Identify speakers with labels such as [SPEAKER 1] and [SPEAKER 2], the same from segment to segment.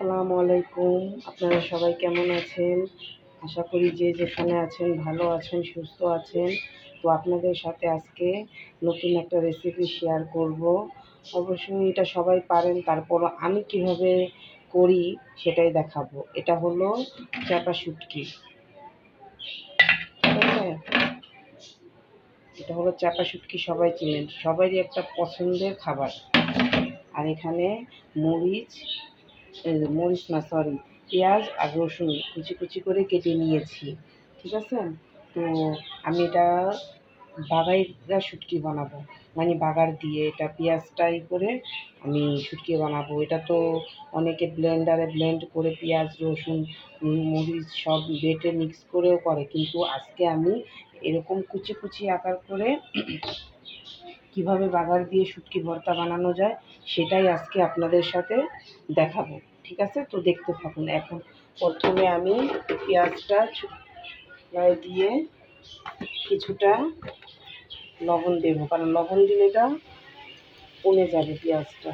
[SPEAKER 1] আসসালামু আলাইকুম। আপনারা সবাই কেমন আছেন? আশা করি যে যেখানে আছেন ভালো আছেন, সুস্থ আছেন। তো আপনাদের সাথে আজকে নতুন একটা রেসিপি শেয়ার করব। অবশ্যই এটা সবাই পারেন, তারপরও আমি কিভাবে করি সেটাই দেখাবো। এটা হলো চাপা শুটকি। ঠিক আছে? এটা হলো চাপা শুটকি, সবাই চিনেন, সবারই একটা পছন্দের খাবার। আর এখানে মরিচ মরিচ না, সরি, পেঁয়াজ আর রসুন কুচি কুচি করে কেটে নিয়েছি। ঠিক আছে? তো আমি এটা বাগাইরা শুটকি বানাবো, মানে বাগার দিয়ে এটা পেঁয়াজটাই করে আমি শুটকি বানাবো। এটা তো অনেকে ব্লেন্ডারে ব্লেন্ড করে পেঁয়াজ রসুন মরিচ সব বেটে মিক্স করেও করে, কিন্তু আজকে আমি এরকম কুচি কুচি আকার করে কিভাবে বাগার দিয়ে শুটকি ভর্তা বানানো যায় সেটাই আজকে আপনাদের সাথে দেখাবো। ঠিক আছে? তো দেখতে থাকুন। এখন প্রথমে আমি পেঁয়াজটা দিয়ে কিছুটা লবণ দেবো, কারণ লবণ দিলে এটা কমে যাবে পেঁয়াজটা।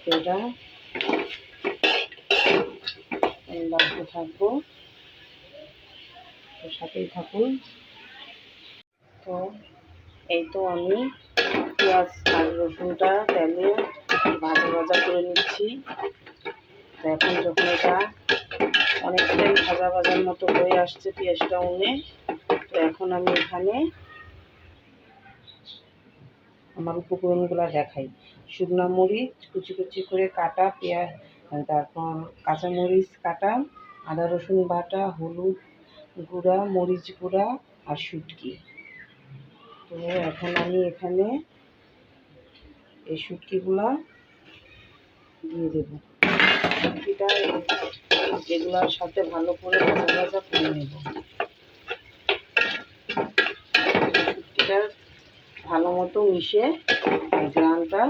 [SPEAKER 1] তো এটা লাগতে থাকবো, তো সাথেই থাকুন। তো এই তো আমি পেঁয়াজ আর রসুনটা তেলে ভাজা ভাজা করে নিচ্ছি। তো এখন যখন এটা অনেকটাই ভাজা ভাজার মতো হয়ে আসছে পেঁয়াজটা উনে, তো এখন আমি এখানে আমার উপকরণগুলো দেখাই। শুকনো মরিচ কুচি কুচি করে কাটা, পেঁয়াজ, তারপর কাঁচামরিচ কাটা, আদা রসুন বাটা, হলুদ গুঁড়া, মরিচ গুঁড়া আর শুটকি। তো এখন আমি এখানে এই শুটকিগুলা দিয়ে দেবো। শুটকিটা এগুলোর সাথে ভালো করে ভাজা ভাজা করে নেব। শুটকিটা ভালো মতো মিশে গ্রানটা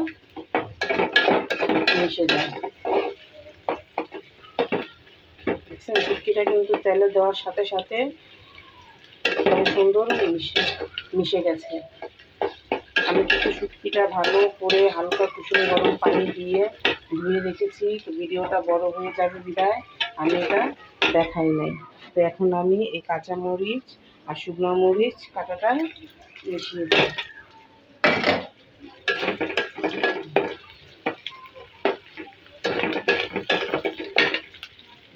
[SPEAKER 1] মিশে যায়। দেখছেন, শুটকিটা কিন্তু তেলে দেওয়ার সাথে সাথে সুন্দর মিশে গেছে। আমি কিন্তু শুটকিটা ভালো করে হালকা কুসুম গরম পানি দিয়ে ধুয়ে রেখেছি। তো ভিডিওটা বড় হয়ে যাবে বিদায় আমি এটা দেখাই নাই। তো এখন আমি এই কাঁচামরিচ আর শুকনো মরিচ কাটাটা মিশিয়ে দিই।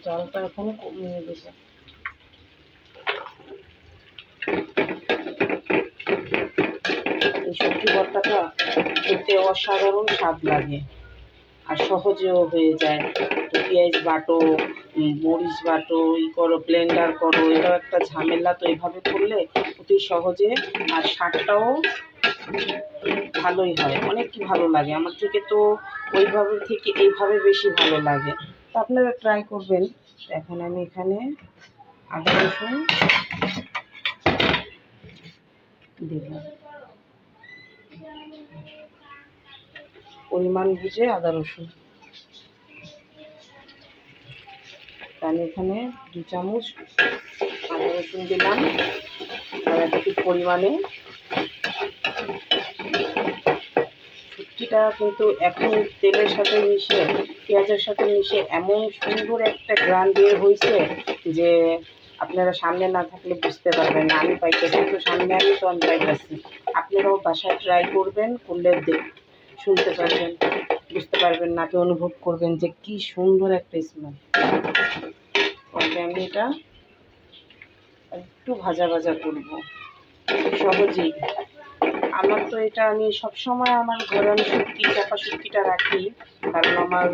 [SPEAKER 1] জলটা এখন কমিয়ে দেবো। এই সবজি ভর্তাটা খেতে অসাধারণ স্বাদ লাগে আর সহজেও হয়ে যায়। তো পেঁয়াজ বাটো, মরিচ বাটো, করো, ব্লেন্ডার করো, এটাও একটা ঝামেলা। তো এইভাবে করলে অতি সহজে, আর স্বাদটাও ভালোই হয়, অনেকই ভালো লাগে। আমার থেকে তো ওইভাবে থেকে এইভাবে বেশি ভালো লাগে। তো আপনারা ট্রাই করবেন। এখন আমি এখানে আদা রসুন দেব, পরিমাণ বুঝে আদা রসুন। আমি এখানে 2 চামচ আদা রসুন দিলাম, আর একটু পরিমাণে। শুটকিটা কিন্তু এখন তেলের সাথে মিশে, পেঁয়াজের সাথে মিশে এমন সুন্দর একটা গ্রান বের হয়েছে যে আপনারা সামনে না থাকলে বুঝতে পারবেন না। আমি পাইতেছি, তো সামনে আমি তো আমি পাইতেছি। আপনারাও বাসায় ট্রাই করবেন, করলে শুনতে পারবেন, বুঝতে পারবেন, নাকি অনুভব করবেন যে কি সুন্দর একটা স্মেল। তবে আমি এটা একটু ভাজা ভাজা করবো সহজেই। আমার তো এটা আমি সবসময় আমার ঘরে আমি শুটকি চাপা শুটকিটা রাখি, কারণ আমার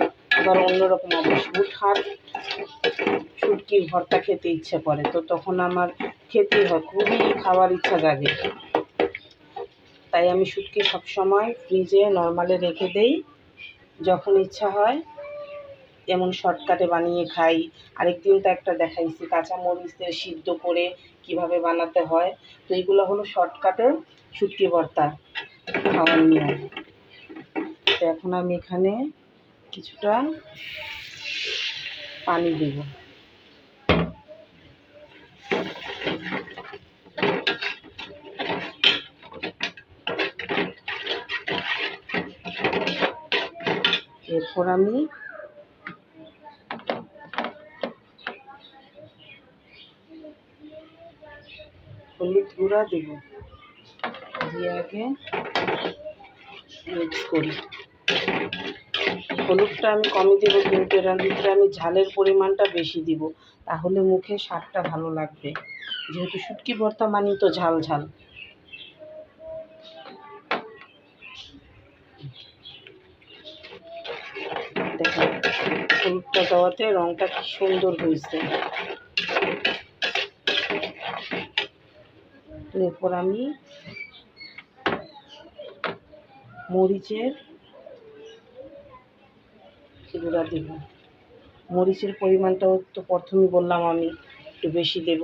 [SPEAKER 1] ধর অন্যরকম অভ্যাস, হুটহাট শুটকির ভর্তা খেতে ইচ্ছে করে, তো তখন আমার খেতেই হয়, খুবই খাওয়ার ইচ্ছা জাগে। তাই আমি শুটকি সবসময় ফ্রিজে নর্মালে রেখে দেই, যখন ইচ্ছা হয় এমন শর্টকাটে বানিয়ে খাই। আরেকদিন তো একটা দেখাইছি কাঁচামরিচে সিদ্ধ করে কিভাবে বানাতে হয়। তো এইগুলো হলো শর্টকাটের শুটকি ভর্তা খাওয়ার নিয়ম। তো এখন আমি এখানে কিছুটা পানি দেব। এরপর আমি হলুদ গুঁড়া দেব, দিয়ে আগে মিক্স করি। হলুদটা আমি কমই দেবো, কিন্তু এর ভিতরে আমি ঝালের পরিমাণটা বেশি দিব, তাহলে মুখে স্বাদটা ভালো লাগবে, যেহেতু শুটকি ভর্তা মানি তো ঝাল ঝাল। দেখেন হলুদটা দেওয়াতে রঙটা কি সুন্দর হয়েছে। এরপর আমি মরিচের গুঁড়া দেব। মরিচের পরিমাণটাও তো প্রথমেই বললাম আমি একটু বেশি দেব।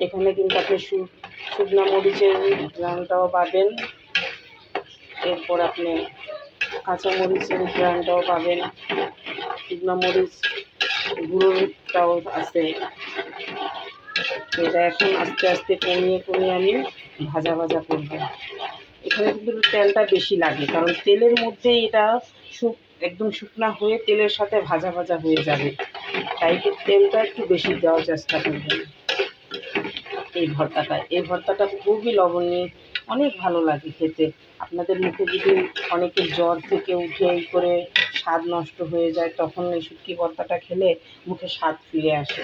[SPEAKER 1] এখানে কিন্তু আপনি শুকনা মরিচের ঘ্রাণটাও পাবেন, এরপর আপনি কাঁচা মরিচের ঘ্রাণটাও পাবেন, শুকনা মরিচ গুঁড়োটাও আছে। এটা এখন আস্তে আস্তে কমিয়ে কমিয়ে আমি ভাজা ভাজা করব। এখানে কিন্তু তেলটা বেশি লাগে, কারণ তেলের মধ্যেই এটা একদম শুকনা হয়ে তেলের সাথে ভাজা ভাজা হয়ে যাবে, তাই তেলটা একটু বেশি দেওয়ার চেষ্টা করবেন। এই ভর্তাটা খুবই লবণীয়, অনেক ভালো লাগে খেতে। আপনাদের মুখে যদি অনেকের জ্বর থেকে উঠে এই করে স্বাদ নষ্ট হয়ে যায়, তখন এই শুটকি ভর্তাটা খেলে মুখে স্বাদ ফিরে আসে।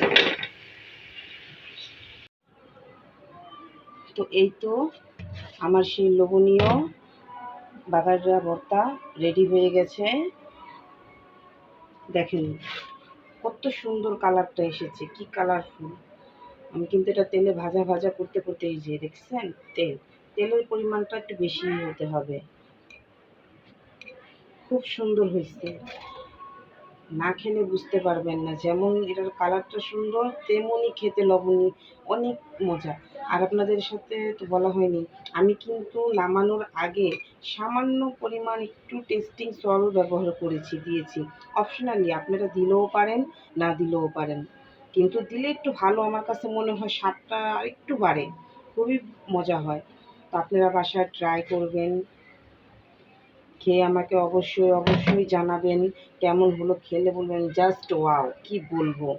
[SPEAKER 1] তো এই তো আমার সেই লোভনীয় বাগাররা ভর্তা রেডি হয়ে গেছে। দেখেন কত সুন্দর কালারটা এসেছে, কি কালারফুল। আমি কিন্তু এটা তেলে ভাজা ভাজা করতে করতে, এই যে দেখছেন তেলের পরিমাণটা একটু বেশি হতে হবে। খুব সুন্দর হয়েছে, না খেলে বুঝতে পারবেন না। যেমন এটার কালারটা সুন্দর, তেমনই খেতে লবণী, অনেক মজা। আর আপনাদের সাথে তো বলা হয়নি, আমি কিন্তু নামানোর আগে সামান্য পরিমাণ একটু টেস্টিং সল্ট ব্যবহার দিয়েছি। অপশনালি আপনারা দিলেও পারেন, না দিলেও পারেন, কিন্তু দিলে একটু ভালো, আমার কাছে মনে হয় স্বাদটা একটু বাড়ে, খুবই মজা হয়। তো আপনারা বাসায় ট্রাই করবেন, খেয়ে আমাকে অবশ্যই অবশ্যই জানাবেন কেমন হলো। খেলে বলবেন জাস্ট ওয়াও, কি বলবো,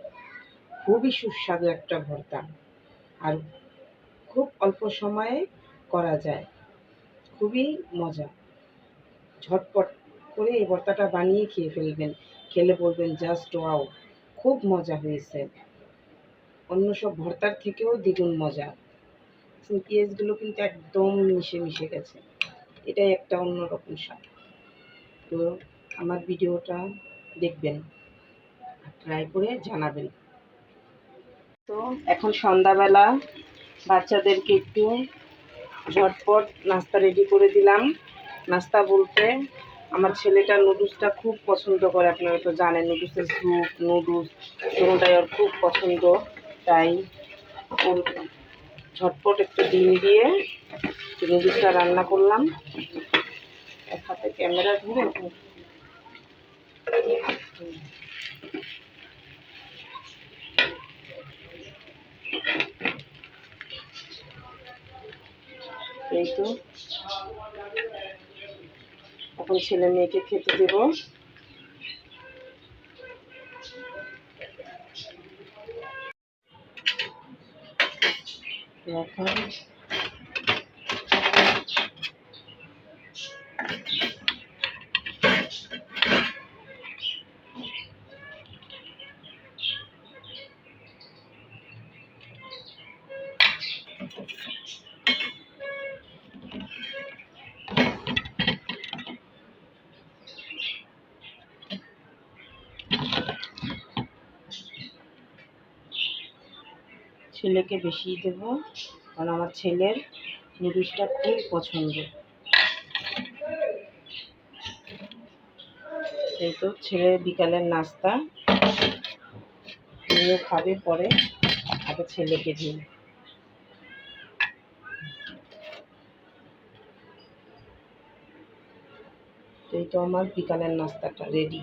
[SPEAKER 1] খুবই সুস্বাদু একটা ভর্তা, আর খুব অল্প সময়ে করা যায়, খুবই মজা। ঝটপট করে এই ভর্তাটা বানিয়ে খেয়ে ফেলবেন, খেলে বলবেন জাস্ট ওয়াও, খুব মজা হয়েছে, অন্য সব ভর্তার থেকেও দ্বিগুণ মজা। পেঁয়াজগুলো কিন্তু একদম মিশে মিশে গেছে, এটাই একটা অন্যরকম স্বাদ। তো আমার ভিডিওটা দেখবেন, ট্রাই করে জানাবেন। তো এখন সন্ধ্যাবেলা বাচ্চাদেরকে একটু ঝটপট নাস্তা রেডি করে দিলাম। নাস্তা বলতে আমার ছেলেটা নুডলসটা খুব পছন্দ করে, আপনারা তো জানেন নুডলসের স্যুপ, নুডলস দুটোটাই ওর খুব পছন্দ, তাই ওর ঝটপট একটু ডিম দিয়ে নুডলসটা রান্না করলাম। এক হাতে ক্যামেরা ধরে এই তো এখন ছেলে মেয়েকে খেতে দেব। এখন ছেলেকে বেশি দেব, কারণ আমার ছেলের নুডলসটা খুব পছন্দ। এই তো ছেলের বিকালের নাস্তা, মেয়েও খাবে পরে, আগে ছেলেকে দিই। এই তো আমার বিকালের নাস্তাটা রেডি।